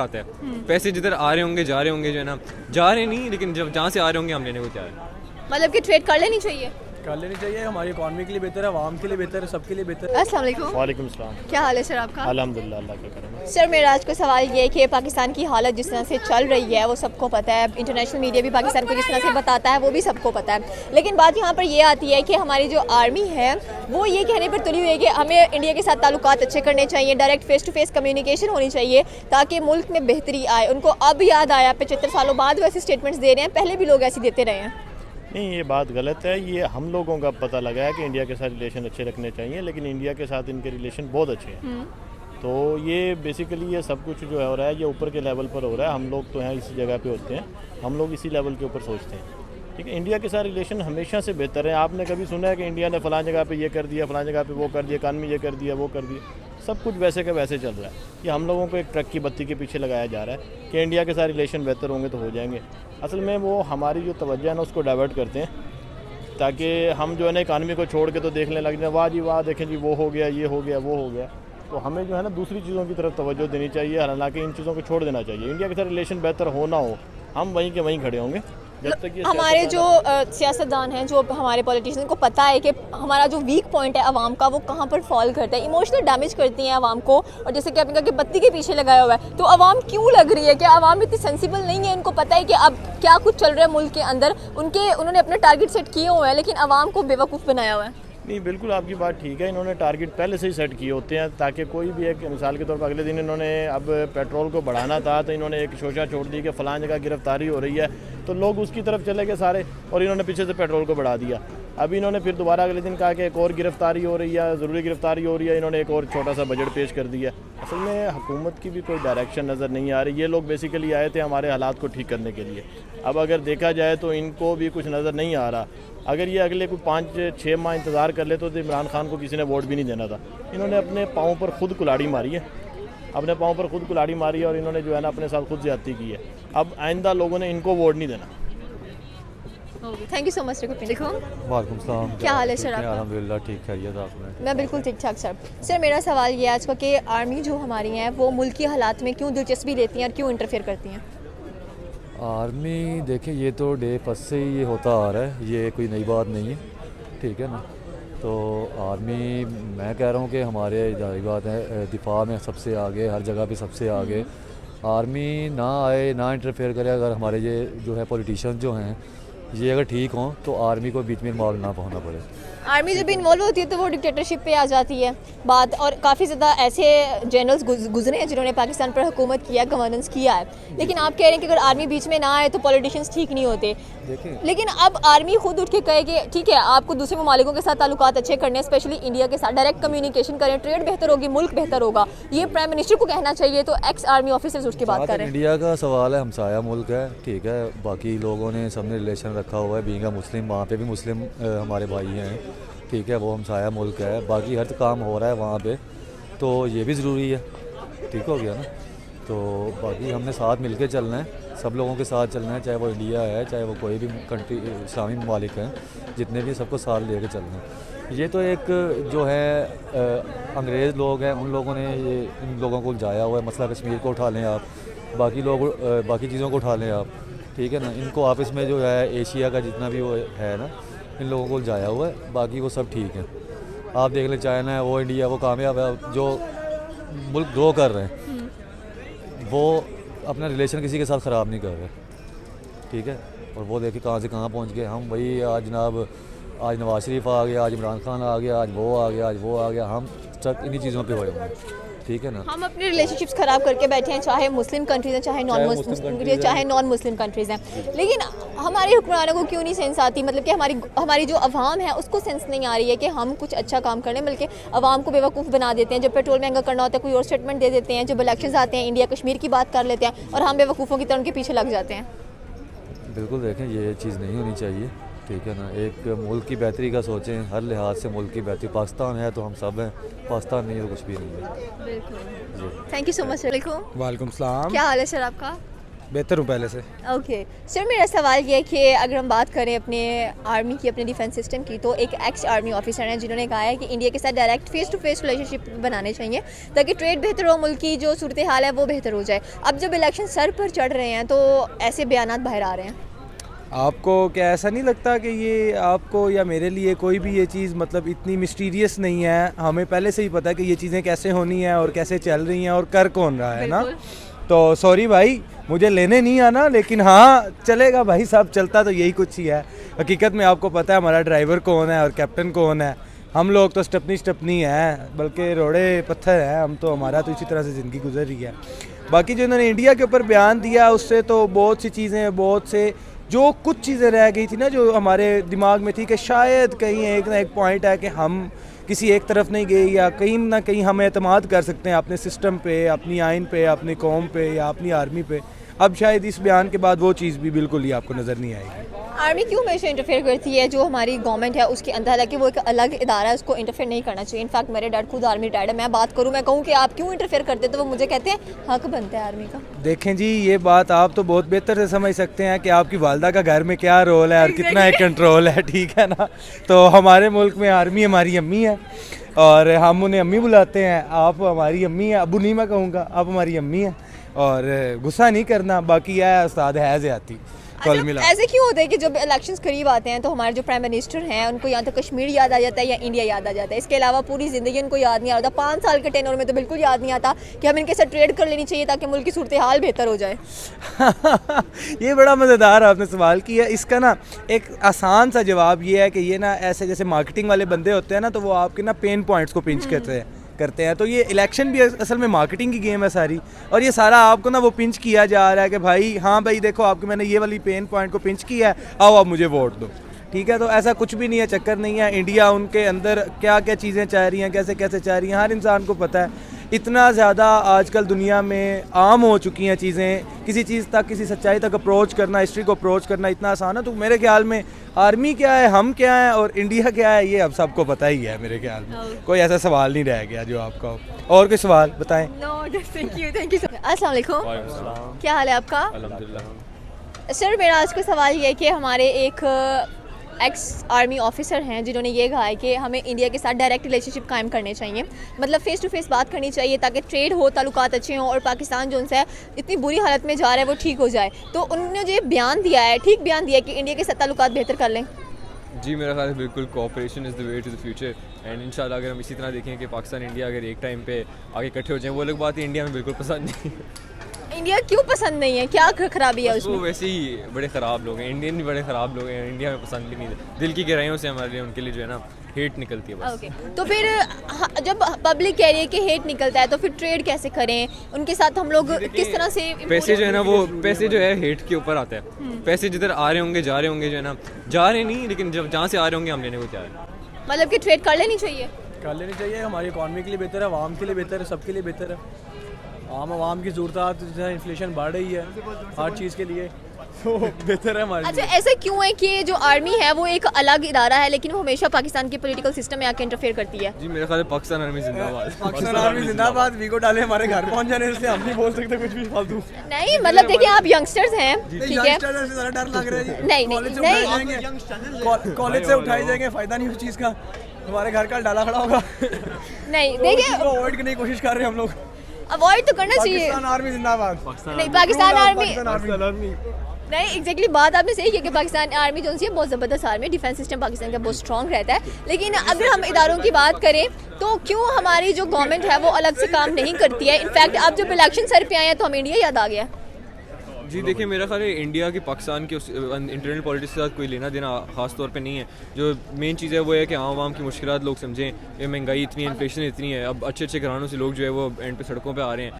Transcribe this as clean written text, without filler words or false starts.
आता है। पैसे जिधर आ रहे होंगे जा रहे होंगे, जो है ना, जा रहे नहीं, लेकिन जब जहाँ से आ रहे होंगे हम लेने को तैयार हैं। मतलब कि ट्रेड कर लेनी चाहिए। कर लेनी चाहिए, हमारी इकॉनमी के लिए बेहतर है, आवाम के लिए बेहतर है, सबके लिए बेहतर है। अस्सलाम वालेकुम। वालेकुम सलाम। क्या हाल है सर आपका? अल्हम्दुलिल्लाह, अल्लाह का करम है। सर मेरा आज का सवाल ये है कि पाकिस्तान की हालत जिस तरह से चल रही है वो सबको पता है, इंटरनेशनल मीडिया भी पाकिस्तान को जिस तरह से बताता है वो भी सबको पता है, लेकिन बात यहाँ पर ये आती है कि हमारी जो आर्मी है वो ये कहने पर तुली हुई है कि हमें इंडिया के साथ ताल्लुकात अच्छे करने चाहिए, direct face to face communication होनी चाहिए ताकि मुल्क में बेहतरी आए। उनको अब याद आया 75 सालों बाद वैसे स्टेटमेंट्स दे रहे हैं, पहले भी लोग ऐसे देते रहे हैं। नहीं, ये बात गलत है। ये हम लोगों का पता लगा है कि इंडिया के साथ रिलेशन अच्छे रखने चाहिए, लेकिन इंडिया के साथ इनके रिलेशन बहुत अच्छे हैं। तो ये बेसिकली ये सब कुछ जो हो रहा है ये ऊपर के लेवल पर हो रहा है। हम लोग तो हैं इसी जगह पे होते हैं, हम लोग इसी लेवल के ऊपर सोचते हैं। ठीक है, इंडिया के साथ रिलेशन हमेशा से बेहतर है। आपने कभी सुना है कि इंडिया ने फलां जगह पे ये कर दिया, फलां जगह पे वो कर दिया, इकानमी ये कर दिया, वो कर दिया? सब कुछ वैसे का वैसे चल रहा है। ये हम लोगों को एक ट्रक की बत्ती के पीछे लगाया जा रहा है कि इंडिया के साथ रिलेशन बेहतर होंगे तो हो जाएंगे। असल में वो हमारी जो तवज्जो है ना उसको डाइवर्ट करते हैं, ताकि हम जो है ना इकानमी को छोड़ के तो देखने लग जाए, वाह जी वाह, देखें जी वो हो गया, ये हो गया, वो हो गया। तो हमें जो है ना दूसरी चीज़ों की तरफ तवज्जो देनी चाहिए, हालांकि इन चीज़ों को छोड़ देना चाहिए। इंडिया के साथ रिलेशन बेहतर हो ना हो, हम वहीं के वहीं खड़े होंगे जब तक ये हमारे जो सियासतदान हैं, जो हमारे पॉलिटिशियन को पता है कि हमारा जो वीक पॉइंट है आवाम का वो कहाँ पर फॉल करता है, इमोशनल डैमेज करती हैं आवाम को। और जैसे कि आपने कहा कि बत्ती के पीछे लगाया हुआ है, तो आवाम क्यों लग रही है कि आवाम इतनी सेंसिबल नहीं है? इनको पता है कि अब क्या कुछ चल रहा है मुल्क के अंदर, उन्होंने अपने टारगेट सेट किए हुए हैं, लेकिन आवाम को बेवकूफ़ बनाया हुआ है। नहीं, बिल्कुल आपकी बात ठीक है। इन्होंने टारगेट पहले से ही सेट किए होते हैं ताकि कोई भी एक मिसाल के तौर पर अगले दिन इन्होंने अब पेट्रोल को बढ़ाना था तो इन्होंने एक शोशा छोड़ दी कि फ़लाँ जगह गिरफ्तारी हो रही है, तो लोग उसकी तरफ चले गए सारे और इन्होंने पीछे से पेट्रोल को बढ़ा दिया। अभी इन्होंने फिर दोबारा अगले दिन कहा कि एक और गिरफ्तारी हो रही है, ज़रूरी गिरफ्तारी हो रही है, इन्होंने एक और छोटा सा बजट पेश कर दिया। असल में हुकूमत की भी कोई डायरेक्शन नज़र नहीं आ रही। ये लोग बेसिकली आए थे हमारे हालात को ठीक करने के लिए। अब अगर देखा जाए तो इनको भी कुछ नज़र नहीं आ रहा। अगर ये अगले कोई 5-6 माह इंतज़ार कर ले तो इमरान खान को किसी ने वोट भी नहीं देना था। इन्होंने अपने पाँव पर खुद कुल्हाड़ी मारी है, अपने पाँव पर खुद कुल्हाड़ी मारी है और इन्होंने जो है ना अपने साथ खुद ज़्यादती की है। अब आइंदा लोगों ने इनको वोट नहीं देना। Thank you so much. देखो, वालेकुम सलाम। क्या हाल है सर आपका? अल्हम्दुलिल्लाह, ठीक खैरियत आपने? मैं बिल्कुल ठीक ठाक सर। सर मेरा सवाल ये आज का कि आर्मी जो हमारी है वो मुल्क की हालात में क्यों दिलचस्पी लेती हैं और क्यों इंटरफेयर करती हैं? आर्मी देखें, ये तो डे फर्स्ट से ही ये होता आ रहा है, ये कोई नई बात नहीं है, ठीक है ना। तो आर्मी, मैं कह रहा हूँ कि हमारे जारी बात है, दिफा में सबसे आगे, हर जगह पे सबसे आगे। आर्मी ना आए, ना इंटरफेयर करे। अगर हमारे ये जो है पॉलिटिशियन जो हैं ये अगर ठीक हों तो आर्मी को बीच में इन्वॉल्व ना होना पड़े। आर्मी जब भी इन्वॉल्व होती है तो वो डिक्टेटरशिप पे आ जाती है बात। और काफ़ी ज़्यादा ऐसे जनरल्स गुजरे हैं जिन्होंने पाकिस्तान पर हुकूमत किया, गवर्नेंस किया है, लेकिन आप कह रहे हैं कि अगर आर्मी बीच में ना आए तो पॉलिटिशियंस ठीक नहीं होते। लेकिन अब आर्मी खुद उठ के कहे कि ठीक है, आपको दूसरे ममालिकों के साथ ताल्लुकात अच्छे करने हैं, स्पेशली इंडिया के साथ डायरेक्ट कम्युनिकेशन करें, ट्रेड बेहतर होगी, मुल्क बेहतर होगा, ये प्राइम मिनिस्टर को कहना चाहिए। तो एक्स आर्मी ऑफिसर्स उठ के बात कर रहे हैं। इंडिया का सवाल है, हमसाया मुल्क है, ठीक है, बाकी लोगों ने सबने रिलेशन रखा हुआ है, बीइंग अ मुस्लिम, वहाँ पे भी मुस्लिम हमारे भाई हैं, ठीक है, वो हमसाया मुल्क है, बाकी हर काम हो रहा है वहाँ पे, तो ये भी ज़रूरी है, ठीक हो गया ना। तो बाकी हमने साथ मिलके चलना है, सब लोगों के साथ चलना है, चाहे वो इंडिया है, चाहे वो कोई भी कंट्री इस्लामी ममालिक हैं, जितने भी सबको साथ लेके चलना है। ये तो एक जो है अंग्रेज़ लोग हैं, उन लोगों ने ये इन लोगों को उलझाया हुआ है। मसला कश्मीर को उठा लें आप, बाकी लोग बाकी चीज़ों को उठा लें आप, ठीक है ना। इनको आपस में जो है एशिया का जितना भी वो है ना, इन लोगों को उलझाया हुआ है, बाकी वो सब ठीक है। आप देख लें, चाइना है, वो इंडिया, वो कामयाब है, जो मुल्क ग्रो कर रहे हैं, वो अपना रिलेशन किसी के साथ ख़राब नहीं कर रहे, ठीक है। और वो देखिए कहाँ से कहाँ पहुँच गए। हम वही आज जनाब, आज नवाज शरीफ आ गया, आज इमरान खान आ गया, आज वो आ गया, आज वो आ गया, हम सब इन्हीं चीज़ों पे हुए हैं, ठीक है ना। हम अपने रिलेशनशिप्स ख़राब करके बैठे हैं, चाहे मुस्लिम कंट्रीज़ हैं, चाहे नॉन मुस्लिम कंट्रीज़ हैं। लेकिन हमारे हुक्मरानों को क्यों नहीं सेंस आती, मतलब कि हमारी जो अवाम है उसको सेंस नहीं आ रही है कि हम कुछ अच्छा काम कर लें, बल्कि अवाम को बेवकूफ़ बना देते हैं। जब पेट्रोल महंगा करना होता है कोई और स्टेटमेंट दे देते हैं, जब इलेक्शन आते हैं इंडिया कश्मीर की बात कर लेते हैं और हम बेवकूफ़ों की तरह उनके पीछे लग जाते हैं। बिल्कुल, देखें, ये चीज़ नहीं होनी चाहिए, ठीक है ना। एक मुल्क की बेहतरी का सोचें, हर लिहाज से मुल्क की बेहतरी। पाकिस्तान है तो हम सब हैं, पाकिस्तान नहीं है तो कुछ भी नहीं है। बिल्कुल। Thank you so much. वालेकुम सलाम। क्या हाल है सर आपका? बेहतर हूँ पहले से। ओके सर, मेरा सवाल ये है कि अगर हम बात करें अपने आर्मी की, अपने डिफेंस सिस्टम की, तो एक एक्स आर्मी ऑफिसर हैं जिन्होंने कहा है कि इंडिया के साथ direct face to face relationship बनाने चाहिए ताकि ट्रेड बेहतर हो, मुल्क की जो सूरत हाल है वो बेहतर हो जाए। अब जब इलेक्शन सर पर चढ़ रहे हैं तो ऐसे बयानात बाहर आ रहे हैं। आपको क्या ऐसा नहीं लगता कि ये आपको या मेरे लिए कोई भी ये चीज़ मतलब इतनी मिस्टीरियस नहीं है? हमें पहले से ही पता है कि ये चीज़ें कैसे होनी है और कैसे चल रही हैं और कर कौन रहा है ना। तो सॉरी भाई, मुझे लेने नहीं आना, लेकिन हाँ चलेगा भाई, सब चलता तो यही कुछ ही है। हकीकत में आपको पता है हमारा ड्राइवर कौन है और कैप्टन कौन है। हम लोग तो स्टपनी हैं, बल्कि रोड़े पत्थर हैं हम तो, हमारा तो इसी तरह से ज़िंदगी गुजर रही है। बाकी जो इन्होंने इंडिया के ऊपर बयान दिया उससे तो बहुत सी चीज़ें, बहुत से जो कुछ चीज़ें रह गई थी ना जो हमारे दिमाग में थी कि शायद कहीं एक ना एक पॉइंट है कि हम किसी एक तरफ नहीं गए या कहीं ना कहीं हम एतमाद कर सकते हैं अपने सिस्टम पे, अपनी आइन पे, अपनी कौम पे या अपनी आर्मी पे। अब शायद इस बयान के बाद वो चीज़ भी बिल्कुल ही आपको नज़र नहीं आएगी। आर्मी क्यों हमेशा इंटरफेयर करती है? जो हमारी गवर्नमेंट है उसके अंदर, हालांकि वो एक अलग इदारा है, उसको इंटरफेयर नहीं करना चाहिए। इनफैक्ट मेरे डैड खुद आर्मी रिटायर्ड है, मैं बात करूँ, मैं कहूँ कि आप क्यों इंटरफेयर करते तो वो मुझे कहते हैं हक बनता है आर्मी का। देखें जी, ये बात आप तो बहुत बेहतर से समझ सकते हैं कि आपकी वालदा का घर में क्या रोल है और कितना एक कंट्रोल है, ठीक है ना। तो हमारे मुल्क में आर्मी हमारी अम्मी है और हम उन्हें अम्मी बुलाते हैं। आप हमारी अम्मी है, अबू नहीं मैं कहूँगा, आप हमारी अम्मी है और गुस्सा नहीं करना। बाकी है उस्ताद है ज़्यादती कल मिला। ऐसे क्यों होता है कि जब इलेक्शंस करीब आते हैं तो हमारे जो प्राइम मिनिस्टर हैं उनको या तो कश्मीर याद आ जाता है या इंडिया याद आ जाता है, इसके अलावा पूरी ज़िंदगी उनको याद नहीं आता। 5 साल के टेन्योर में तो बिल्कुल याद नहीं आता कि हम इनके साथ ट्रेड कर लेनी चाहिए ताकि मुल्क की सूरत हाल बेहतर हो जाए। ये बड़ा मज़ेदार आपने सवाल किया। इसका ना एक आसान सा जवाब ये है कि ये ना ऐसे जैसे मार्केटिंग वाले बंदे होते हैं ना, तो वो आपके ना पेन पॉइंट्स को पिंच करते हैं। तो ये इलेक्शन भी असल में मार्केटिंग की गेम है सारी, और ये सारा आपको ना वो पिंच किया जा रहा है कि भाई हाँ भाई देखो आपको मैंने ये वाली पेन पॉइंट को पिंच किया है, आओ आप मुझे वोट दो, ठीक है। तो ऐसा कुछ भी नहीं है, चक्कर नहीं है। इंडिया उनके अंदर क्या क्या चीज़ें चाह रही हैं, कैसे कैसे चाह रही हैं, हर इंसान को पता है। इतना ज़्यादा आजकल दुनिया में आम हो चुकी हैं चीज़ें, किसी चीज़ तक, किसी सच्चाई तक अप्रोच करना, हिस्ट्री को अप्रोच करना इतना आसान है। तो मेरे ख्याल में आर्मी क्या है, हम क्या हैं और इंडिया क्या है, ये अब सबको पता ही है मेरे ख्याल में। कोई ऐसा सवाल नहीं रह गया जो आपका हो। और कोई सवाल बताएं। थैंक यू अस्सलाम वालेकुम, क्या हाल है आपका? अल्हम्दुलिल्लाह। सर, मेरा आज का सवाल ये है कि हमारे एक एक्स आर्मी ऑफिसर हैं जिन्होंने ये कहा है कि हमें इंडिया के साथ डायरेक्ट रिलेशनशिप कायम करने चाहिए, मतलब फ़ेस टू फेस बात करनी चाहिए ताकि ट्रेड हो, ताल्लुकात अच्छे हों और पाकिस्तान जो उनसे है इतनी बुरी हालत में जा रहा है वो ठीक हो जाए। तो उन्होंने जो बयान दिया है, ठीक बयान दिया है कि इंडिया के साथ ताल्लुकात बेहतर कर लें। जी मेरा ख्याल है बिल्कुल cooperation is the way to the future, and इंशाल्लाह अगर हम इसी तरह देखें कि पाकिस्तान इंडिया अगर एक टाइम पे आगे इकट्ठे हो जाएं, वो लोग बात इंडिया में बिल्कुल पसंद नहीं है। इंडिया क्यों पसंद नहीं है, क्या खराबी है वो उसमें? वैसे ही बड़े ख़राब लोग हैं, इंडियन भी बड़े ख़राब लोग हैं, इंडिया में पसंद भी नहीं है। दिल की गहराइयों से हमारे लिए उनके लिए जो है ना हेट निकलती है बस। ओके तो फिर जब पब्लिक कह रही है कि हेट निकलता है तो फिर ट्रेड कैसे करें उनके साथ? हम लोग किस तरह से पैसे जो है ना, वो पैसे जो है हेट के ऊपर आता है। पैसे जिधर आ रहे होंगे, जा रहे होंगे, जो है ना जा रहे नहीं, लेकिन जब जहाँ से आ रहे होंगे हम लेने को तैयार हैं। मतलब कि ट्रेड कर लेनी चाहिए? कर लेनी चाहिए, हमारी इकॉनमी के लिए बेहतर है, आवाम के लिए बेहतर है, सबके लिए बेहतर है। आवाम की ज़रूरत जैसे इन्फ्लेशन बढ़ रही है हर चीज़ के लिए, तो बेहतर है हमारे अच्छा, लिए। ऐसा क्यों है कि जो आर्मी है वो एक अलग इदारा है लेकिन वो हमेशा पाकिस्तान के पॉलिटिकल सिस्टम में आके इंटरफेयर करती है? जी मेरा ख्याल है पाकिस्तान आर्मी जिंदाबाद। पाकिस्तान आर्मी जिंदाबाद। वीको डाले हमारे घर पहुंच जाने से हम नहीं बोल सकते कुछ भी फालतू। नहीं मतलब देखिए आप यंगस्टर्स हैं, ठीक है? डर लग रहा है। नहीं, कॉलेज से उठाए जाएंगे, फायदा नहीं उस चीज़ का, हमारे घर का डाला खड़ा होगा। नहीं देखिए, अवॉइड करने की कोशिश कर रहे हैं हम लोग। अवॉइड तो करना चाहिए। पाकिस्तान आर्मी जिंदाबाद। नहीं, पाकिस्तान आर्मी आर्मी नहीं, एग्जैक्टली बात आपने सही की कि पाकिस्तान आर्मी जो है बहुत ज़बरदस्त आर्मी है, डिफेंस सिस्टम पाकिस्तान का बहुत स्ट्रॉन्ग रहता है। लेकिन अगर हम इदारों की बात करें तो क्यों हमारी जो गवर्नमेंट है वो अलग से काम नहीं करती है? इनफैक्ट अब जब इलेक्शन सर पे आए हैं तो हमें इंडिया याद आ गया। जी देखिए मेरा ख्याल है इंडिया की पाकिस्तान के इंटरनल पॉलिटिक्स के साथ कोई लेना देना खास तौर पे नहीं है। जो मेन चीज़ है वो है कि आवाम की मुश्किलात लोग समझें। ये महंगाई इतनी है, इन्फ्लेशन इतनी है, अब अच्छे अच्छे घरानों से लोग जो है वो एंड पे सड़कों पे आ रहे हैं।